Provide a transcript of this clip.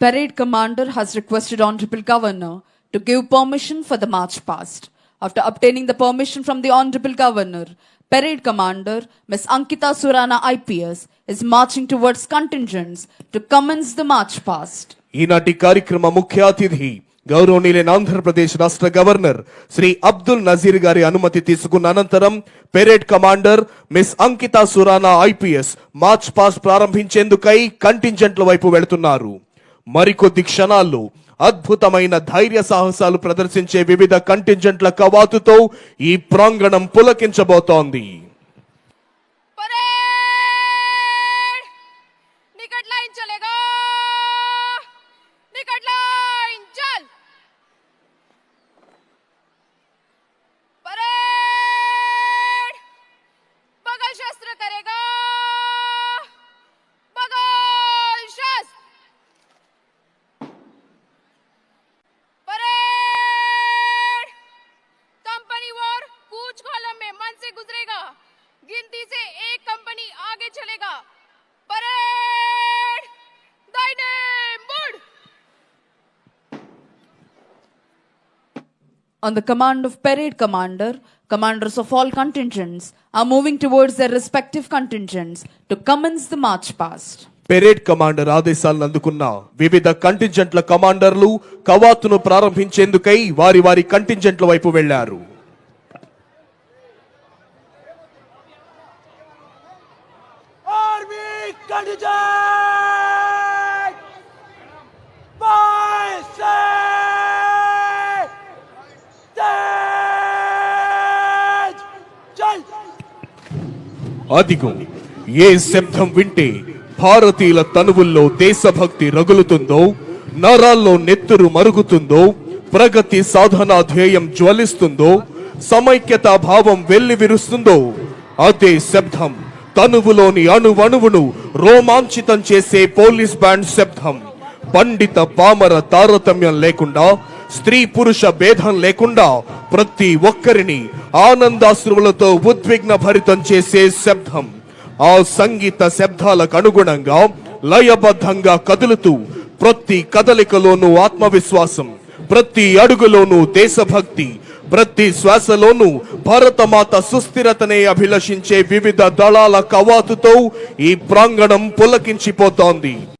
Parade Commander has requested Honorable Governor to give permission for the march past. After obtaining the permission from the Honorable Governor, Parade Commander Ms. Ankita Surana IPS is marching towards contingents to commence the march past. ఈనాటి కార్యక్రమ ముఖ్య అతిథి గౌరవనీయులైన ఆంధ్రప్రదేశ్ రాష్ట్ర governor Shri Abdul Nazir గారి అనుమతి తీసుకున్న అనంతరం పెరేడ్ కమాండర్ మిస్ అంకిత సురానా ఐపీఎస్ మార్చ్ పాస్ట్ ప్రారంభించేందుకై కంటింజెంట్ల వైపు వెళుతున్నారు. మరికొద్ది క్షణాల్లో అద్భుతమైన ధైర్య సాహసాలు ప్రదర్శించే వివిధ కంటింజెంట్ల కవాతుతో ఈ ప్రాంగణం పులకించబోతోంది. गिनती से एक कंपनी आगे चलेगा. परेड दाहिने मुड़. On the command of Parade Commander, commanders of all contingents are moving towards their respective contingents to commence the march past. Parade commander ఆదేశాలను అందుకున్న వివిధ కంటింజెంట్ల కమాండర్లు కవాతును ప్రారంభించేందుకై వారి వారి కంటింజెంట్ల వైపు వెళ్లారు. అదిగో ఏ శబ్దం వింటే భారతీయుల తనువుల్లో దేశభక్తి రగులుతుందో, నరాల్లో నెత్తురు మరుగుతుందో, ప్రగతి సాధనా ధ్యేయం జ్వలిస్తుందో, సమైక్యతా భావం వెల్లివిరుస్తుందో అదే శబ్దం తనువులోని అణువణువును రోమాంచితం చేసే పోలీస్ బ్యాండ్ శబ్దం. పండిత పామర తారతమ్యం లేకుండా, స్త్రీ పురుష భేదం లేకుండా ప్రతి ఒక్కరిని ఆనందాశ్రువులతో ఉద్విగ్న భరితం చేసే శబ్దం. ఆ సంగీత శబ్దాలకు అనుగుణంగా లయబద్ధంగా కదులుతూ ప్రతి కదలికలోనూ ఆత్మవిశ్వాసం, ప్రతి అడుగులోనూ దేశభక్తి, ప్రతి శ్వాసలోనూ భారతమాత సుస్థిరతనే అభిలషించే వివిధ దళాల కవాతుతో ఈ ప్రాంగణం పులకించిపోతోంది.